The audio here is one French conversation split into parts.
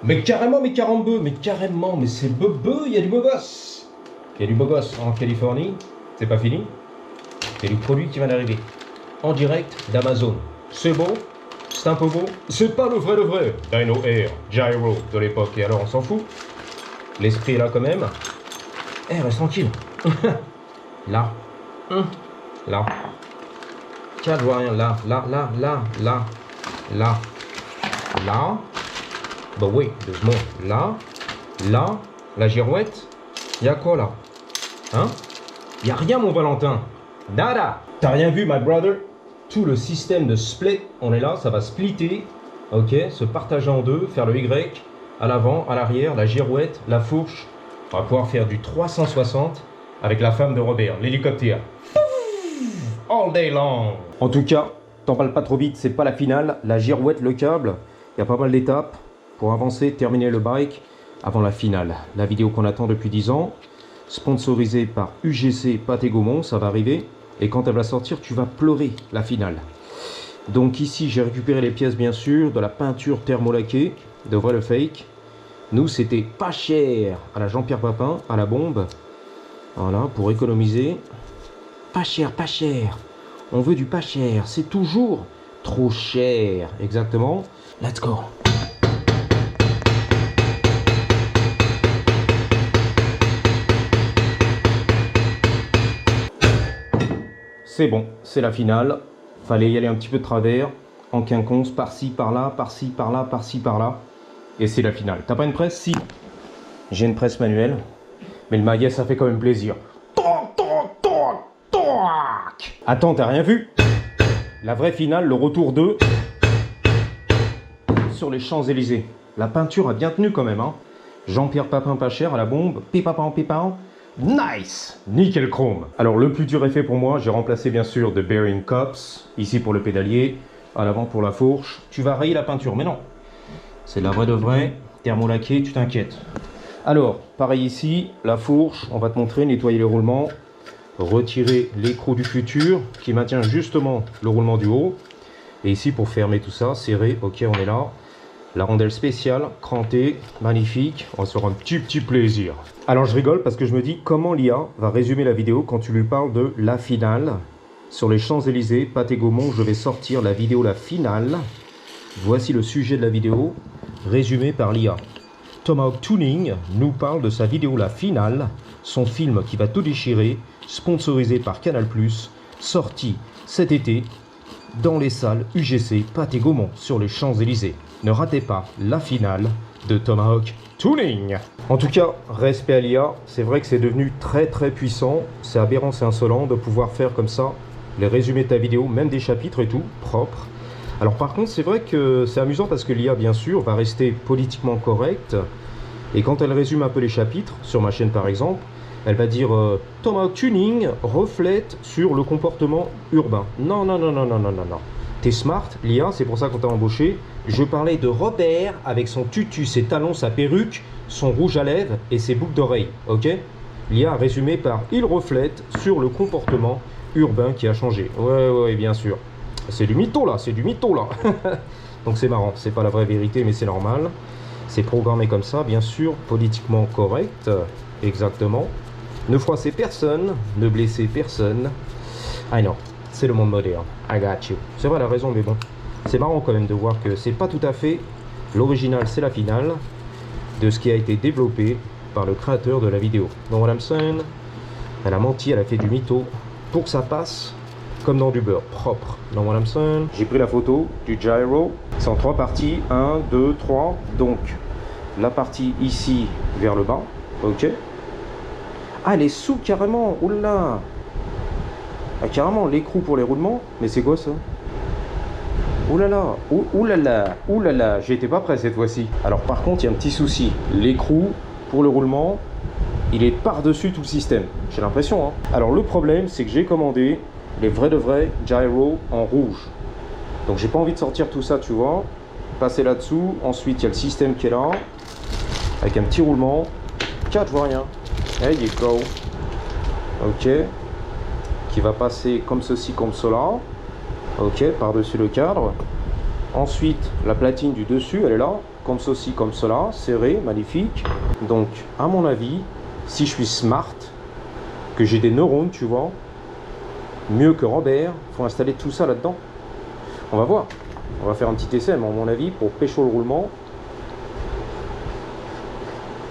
Mais carrément, mais carambeu, mais carrément, mais c'est bebeu, il y a du beau gosse. Il y a du beau gosse en Californie, c'est pas fini. C'est du produit qui vient d'arriver. En direct d'Amazon. C'est beau, c'est un peu beau. C'est pas le vrai Dino Air Gyro de l'époque. Et alors on s'en fout. L'esprit est là quand même. Eh, reste tranquille. Là. Là. Tiens, je vois rien. Là. Là. Bah oui, doucement. Là. La girouette. Y'a quoi là? Hein? Y'a rien, mon Valentin. Nada. T'as rien vu, my brother? Tout le système de split, on est là, ça va splitter. Ok, se partager en deux, faire le Y. À l'avant, à l'arrière, la girouette, la fourche. On va pouvoir faire du 360 avec la femme de Robert, l'hélicoptère. All day long. En tout cas, t'en parles pas trop vite, c'est pas la finale. La girouette, le câble, il y a pas mal d'étapes pour avancer, terminer le bike avant la finale. La vidéo qu'on attend depuis 10 ans, sponsorisée par UGC Pâté Gaumont, ça va arriver. Et quand elle va sortir, tu vas pleurer la finale. Donc ici, j'ai récupéré les pièces, bien sûr, de la peinture thermolaquée, de vrai le fake. Nous, c'était pas cher à la Jean-Pierre Papin, à la bombe. Voilà, pour économiser. Pas cher, pas cher. On veut du pas cher. C'est toujours trop cher. Exactement. Let's go. C'est bon, c'est la finale. Fallait y aller un petit peu de travers, en quinconce, par-ci, par-là, par-ci, par-là, par-ci, par-là. Et c'est la finale. T'as pas une presse? Si. J'ai une presse manuelle. Mais le maillet, ça fait quand même plaisir. Attends, t'as rien vu? La vraie finale, le retour de... sur les Champs-Élysées. La peinture a bien tenu quand même, hein. Jean-Pierre Papin pas cher à la bombe. Pipapan. Nice! Nickel chrome. Alors le plus dur est fait pour moi, j'ai remplacé bien sûr de bearing cups, ici pour le pédalier, à l'avant pour la fourche. Tu vas rayer la peinture, mais non. C'est la vraie de vraie, thermolaqué, tu t'inquiètes. Alors, pareil ici, la fourche, on va te montrer, nettoyer les roulements, retirer l'écrou du futur, qui maintient justement le roulement du haut. Et ici pour fermer tout ça, serrer, ok on est là. La rondelle spéciale, crantée, magnifique, on va se faire un petit plaisir. Alors je rigole parce que je me dis comment l'IA va résumer la vidéo quand tu lui parles de la finale. Sur les Champs-Élysées, Pâté Gaumont, je vais sortir la vidéo la finale. Voici le sujet de la vidéo, résumé par l'IA. Tomahawk Tuning nous parle de sa vidéo la finale, son film qui va tout déchirer, sponsorisé par Canal+, sorti cet été dans les salles UGC Pâté Gaumont sur les Champs-Élysées. Ne ratez pas la finale de Tomahawk Tuning. En tout cas, respect à l'IA, c'est vrai que c'est devenu très puissant. C'est aberrant, c'est insolent de pouvoir faire comme ça les résumés de ta vidéo, même des chapitres et tout, propre. Alors par contre, c'est vrai que c'est amusant parce que l'IA, bien sûr, va rester politiquement correcte. Et quand elle résume un peu les chapitres, sur ma chaîne par exemple, elle va dire Tomahawk Tuning reflète sur le comportement urbain. Non. T'es smart, l'IA, c'est pour ça qu'on t'a embauché. Je parlais de Robert avec son tutu, ses talons, sa perruque, son rouge à lèvres et ses boucles d'oreilles, ok? L'IA résumé par il reflète sur le comportement urbain qui a changé. Ouais, bien sûr. C'est du mytho là. Donc c'est marrant, c'est pas la vraie vérité, mais c'est normal. C'est programmé comme ça, bien sûr, politiquement correct, exactement. Ne froissez personne, ne blessez personne. I know, c'est le monde moderne. I got you. C'est vrai, elle a raison, mais bon. C'est marrant quand même de voir que c'est pas tout à fait l'original, c'est la finale de ce qui a été développé par le créateur de la vidéo. Donc what I'm saying, elle a menti, elle a fait du mytho pour que ça passe comme dans du beurre propre. Donc what I'm saying, j'ai pris la photo du gyro. C'est en 3 parties, 1, 2, 3. Donc la partie ici vers le bas, ok. Ah, elle est sous carrément, oula. Ah, carrément, l'écrou pour les roulements. Mais c'est quoi ça? Oulala, j'étais pas prêt cette fois-ci. Alors par contre, il y a un petit souci. L'écrou pour le roulement, il est par-dessus tout le système. J'ai l'impression, hein. Alors le problème, c'est que j'ai commandé les vrais de vrais gyro en rouge. Donc j'ai pas envie de sortir tout ça, tu vois. Passer là-dessous. Ensuite, il y a le système qui est là. Avec un petit roulement. 4, je vois rien. There you go. Ok. Qui va passer comme ceci, comme cela. Ok, par-dessus le cadre. Ensuite, la platine du dessus, elle est là. comme ceci, comme cela, serré, magnifique. Donc, à mon avis, si je suis smart, que j'ai des neurones, tu vois, mieux que Robert, il faut installer tout ça là-dedans. On va voir. On va faire un petit essai, mais à mon avis, pour pécho le roulement.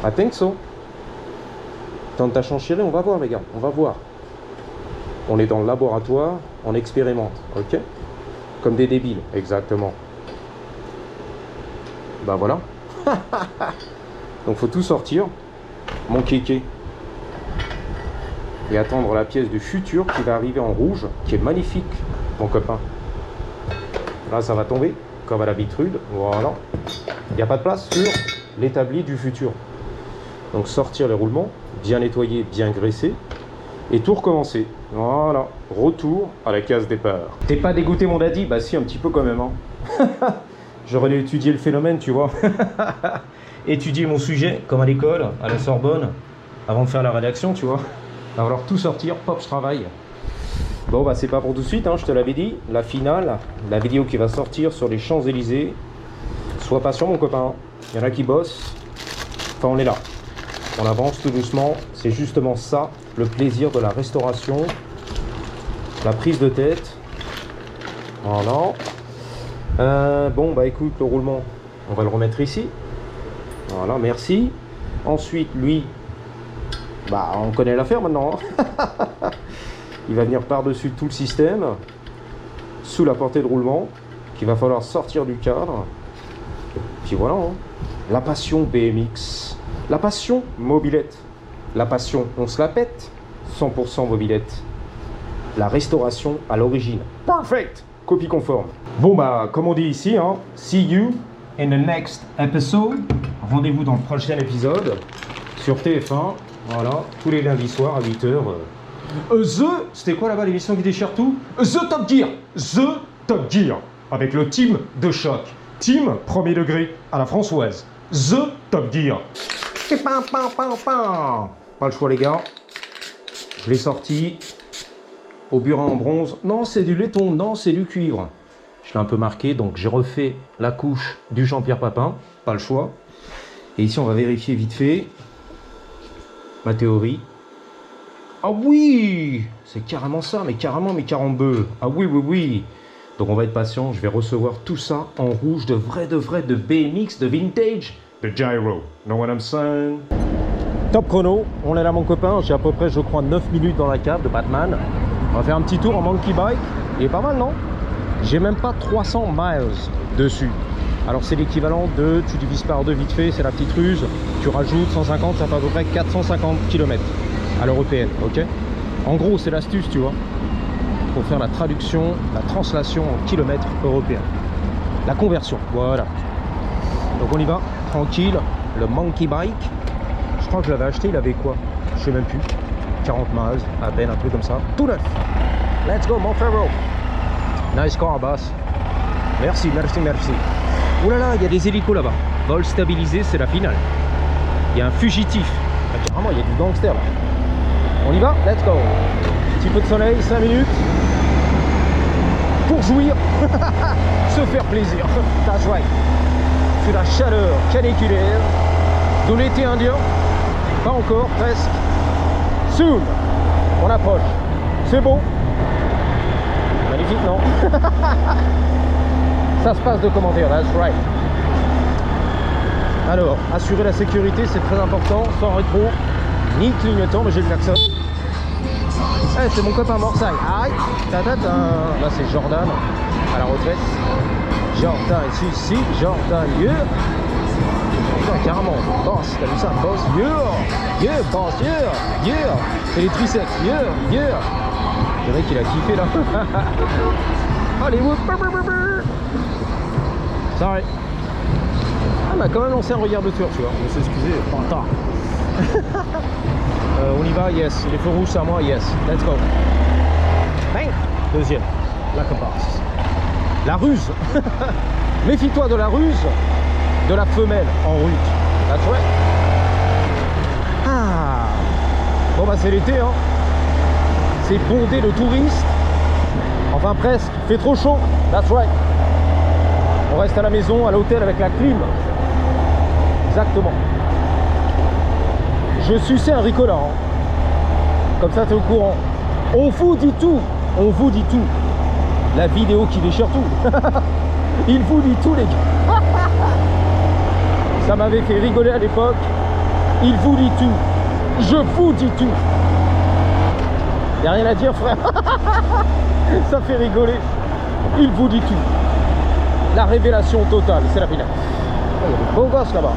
I think so. Tente ta chance chérie, on va voir les gars, on va voir. On est dans le laboratoire, on expérimente, ok? Comme des débiles, exactement. Bah voilà. Donc faut tout sortir, mon kéké. Et attendre la pièce du futur qui va arriver en rouge, qui est magnifique, mon copain. Là, ça va tomber, comme à l'habitude. Voilà. Il n'y a pas de place sur l'établi du futur. Donc sortir les roulements, bien nettoyer, bien graisser. Et tout recommencer. Voilà. Retour à la case départ. T'es pas dégoûté, mon daddy? Bah si, un petit peu quand même. Hein. J'aurais dû étudier le phénomène, tu vois. Étudier mon sujet, comme à l'école, à la Sorbonne, avant de faire la rédaction, tu vois. Il va falloir tout sortir, pop, je travaille. Bon, bah c'est pas pour tout de suite, hein, je te l'avais dit. La finale, la vidéo qui va sortir sur les Champs-Élysées. Sois patient, mon copain. Il y en a qui bossent. Enfin, on est là. On avance tout doucement. C'est justement ça, le plaisir de la restauration. La prise de tête. Voilà. Bon, bah écoute, le roulement, on va le remettre ici. Voilà, merci. Ensuite, lui, bah on connaît l'affaire maintenant. Hein. Il va venir par-dessus tout le système, sous la portée de roulement, qu'il va falloir sortir du cadre. Puis voilà, hein. La passion BMX, la passion mobilette, la passion on se la pète, 100% mobilette. La restauration à l'origine. Perfect! Copie conforme. Bon bah, comme on dit ici, hein, see you in the next episode. Rendez-vous dans le prochain épisode sur TF1. Voilà, tous les lundis soirs à 8h. C'était quoi là-bas l'émission qui déchire tout? The Top Gear. The Top Gear. Avec le team de choc. Team premier degré à la françoise. The Top Gear. Pas le choix les gars. Je l'ai sorti. Au burin en bronze. Non, c'est du laiton. Non, c'est du cuivre. Je l'ai un peu marqué, donc j'ai refait la couche du Jean-Pierre Papin. Pas le choix. Et ici, on va vérifier vite fait ma théorie. Ah oui! C'est carrément ça, mais carambeu. Ah oui, oui, oui. Donc on va être patient. Je vais recevoir tout ça en rouge de vrai, de BMX, de vintage. De gyro. Know what I'm saying? Top chrono. On est là, mon copain. J'ai à peu près, je crois, 9 minutes dans la cave de Batman. On va faire un petit tour en monkey bike. Il est pas mal, non? J'ai même pas 300 miles dessus. Alors c'est l'équivalent de, tu divises par 2 vite fait, c'est la petite ruse. Tu rajoutes 150, ça fait à peu près 450 km à l'européenne, ok? En gros, c'est l'astuce, tu vois. Pour faire la traduction, la translation en kilomètres européens. La conversion, voilà. Donc on y va, tranquille. Le monkey bike. Je crois que je l'avais acheté, il avait quoi? Je sais même plus. 40 miles, à peine, un truc comme ça. Tout neuf. Let's go, mon frérot. Nice car, boss. Merci, merci, merci. Oh là là, il y a des hélicos là-bas. Vol stabilisé, c'est la finale. Il y a un fugitif. Ah, carrément, il y a du gangster là. On y va? Let's go. Petit peu de soleil, 5 minutes. Pour jouir. Se faire plaisir. That's right. Sous la chaleur caniculaire de l'été indien. Pas encore, presque. Soon. On approche. C'est beau. Magnifique, non? Ça se passe de commentaires, that's right. Alors, assurer la sécurité, c'est très important, sans rétro, ni clignotant, mais j'ai le klaxon. Eh, c'est mon copain Morsay. Aïe, ta-ta-ta. Là, c'est Jordan, à la retraite. Jordan, ici, Jordan, yeah. Putain, carrément, boss, t'as vu ça, boss, yeah. Yeah, boss, yeah, yeah. C'est les triceps, yeah, yeah. Je dirais qu'il a kiffé là. Hollywood. Sorry. Ah, m'a quand même lancé un regard de tour, tu vois. Je me suis excusé, pas tard. On y va, yes. Les feux rouges, c'est à moi, yes. Let's go. Bang. Deuxième. La comparse. La ruse. Méfie-toi de la ruse de la femelle en route. That's right. Ah. Bon, bah, c'est l'été, hein. C'est bondé de touristes. Enfin, presque. Il fait trop chaud. That's right. On reste à la maison, à l'hôtel avec la clim. Exactement. Je suçais un ricola. Hein. Comme ça, t'es au courant. On vous dit tout. On vous dit tout. La vidéo qui déchire tout. Il vous dit tout, les gars. Ça m'avait fait rigoler à l'époque. Il vous dit tout. Je vous dis tout. Y'a rien à dire, frère. Ça fait rigoler. Il vous dit tout. La révélation totale, c'est la finale. Oh, il y a des beaux gosses là-bas.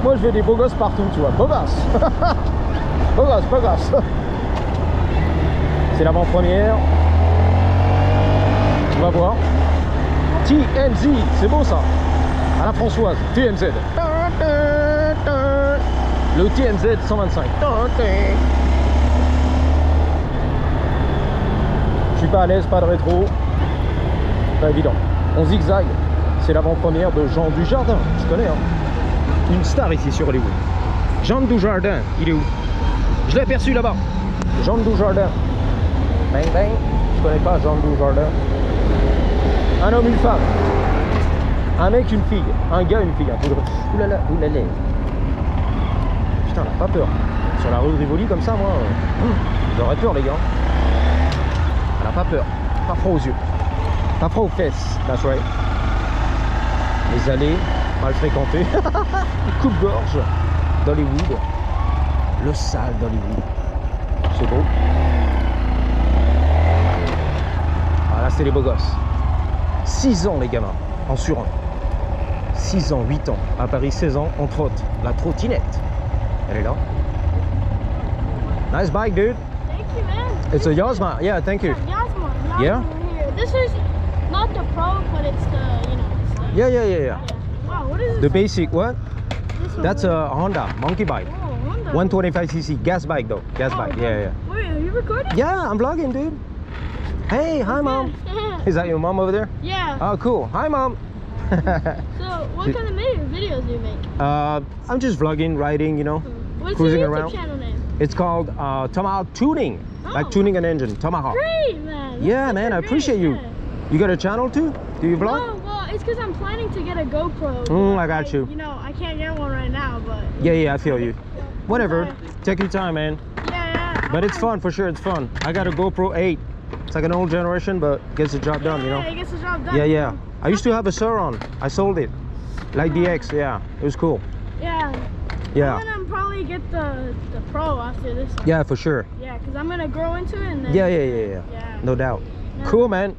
Moi, je veux des beaux gosses partout, tu vois. Beaux gosses. Beaux gosses, beaux gosses. C'est l'avant-première. On va voir. TMZ, c'est beau ça. À la Françoise, TMZ. Le TMZ 125. Je suis pas à l'aise, pas de rétro. Pas évident. On zigzag. C'est l'avant-première de Jean Dujardin. Je connais, hein. Une star ici sur Hollywood. Jean Dujardin, il est où? Je l'ai aperçu là-bas. Jean Dujardin. Bang bang. Je connais pas Jean Dujardin. Un homme, une femme. Un mec, une fille. Un gars, une fille. Oulala, oulala. Putain, elle a pas peur. Sur la rue de Rivoli comme ça, moi, j'aurais peur, les gars. Elle a pas peur. Pas froid aux yeux. Pas froid aux fesses. That's right. Les allées mal fréquentées. Coupe-gorge d'Hollywood. Le sale d'Hollywood. C'est beau. Ah, là, c'est les beaux gosses. 6 ans, les gamins, en sur 6 ans, 8 ans. À Paris, 16 ans, on trotte. La trottinette. Elle est là. Nice bike, dude. Thank you, man. It's a Yasma. Yeah, thank you. Yasma. Yeah? Here. This is not the pro, but it's the, it's the... Yeah. Wow, what is this? The basic, what? This one, That's what a Honda monkey bike. Oh, Honda. 125cc. Gas bike, though. Gas bike. Yeah. Wait, are you recording? Yeah, I'm vlogging, dude. Hey, hi, mom. Is that your mom over there? Yeah. Oh, cool. Hi, mom. So, what kind of videos do you make? I'm just vlogging, riding, you know, What's cruising your YouTube around. channel name? It's called Tomahawk Tuning, like Oh. tuning an engine, Tomahawk. Great, man. That's Yeah, super man, I great, appreciate you. yeah. You got a channel too? Do you vlog? No, well, it's because I'm planning to get a GoPro. I got you. You know, I can't get one right now, but... Yeah, I feel you. Whatever, Okay. take your time, man. Yeah. But it's fun, for sure, it's fun. I got a GoPro 8. It's like an old generation, but gets the job done, you know? Yeah, it gets the job done. Yeah. I used to have a Sauron. I sold it. Like the X, yeah. It was cool. Yeah. Yeah. I'm gonna probably get the pro after this one. Yeah, for sure. Yeah, because I'm gonna grow into it and then... Yeah. Yeah. No doubt. Yeah. Cool, man.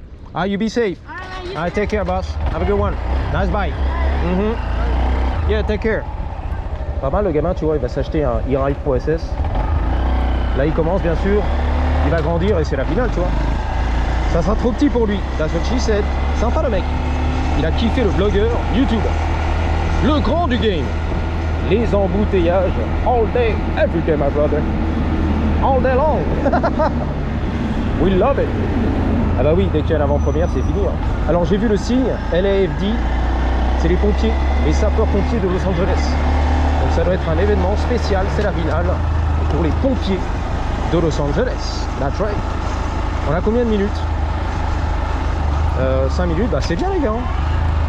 You be safe. Alright, man, you Alright, take care, boss. Have a good one. Nice bike. Yeah, take care. Pas mal, le gamin, tu vois, il va s'acheter un e-ride Pro SS. Là, il commence, bien sûr. Il va grandir et c'est la finale, tu vois. Ça sera trop petit pour lui. That's what she said. Sympa, le mec. Il a kiffé le vlogueur YouTube. Le grand du game. Les embouteillages. All day, every day, my brother. All day long. We love it. Ah bah oui, dès qu'il y a l'avant-première, c'est fini. Hein. Alors j'ai vu le signe, LAFD, c'est les pompiers, les sapeurs-pompiers de Los Angeles. Donc ça doit être un événement spécial, c'est la finale pour les pompiers de Los Angeles. That's right. On a combien de minutes 5 minutes, bah c'est bien les gars. Hein.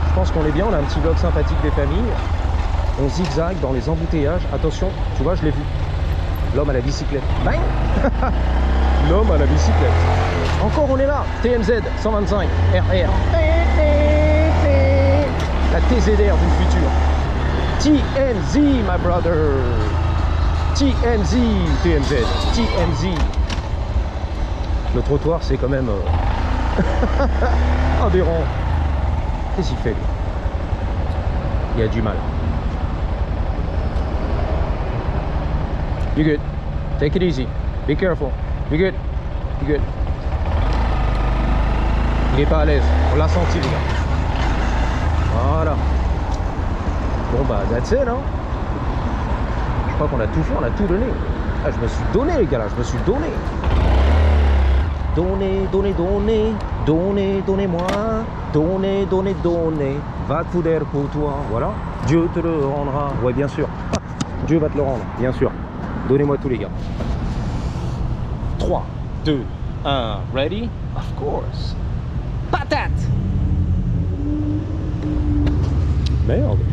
Je pense qu'on est bien, on a un petit vlog sympathique des familles. On zigzague dans les embouteillages. Attention, tu vois, je l'ai vu. L'homme à la bicyclette. Bang. L'homme à la bicyclette. Encore on est là. TMZ 125 RR. La TZR du futur. TMZ, my brother. TMZ. TMZ. Le trottoir, c'est quand même aberrant. Qu'est-ce qu'il fait, lui? Il y a du mal. You good. Take it easy. Be careful. You good. You good. Il est pas à l'aise. On l'a senti, les gars. Voilà. Bon, bah, that's it, hein. Je crois qu'on a tout fait, on a tout donné. Ah, je me suis donné, les gars, là. Je me suis donné. Donnez-moi. Donnez. Va te foutre pour toi. Voilà. Dieu te le rendra. Ouais, bien sûr. Dieu va te le rendre, bien sûr. Donnez-moi tous les gars. 3, 2, 1, ready? Of course. Patate! Merde.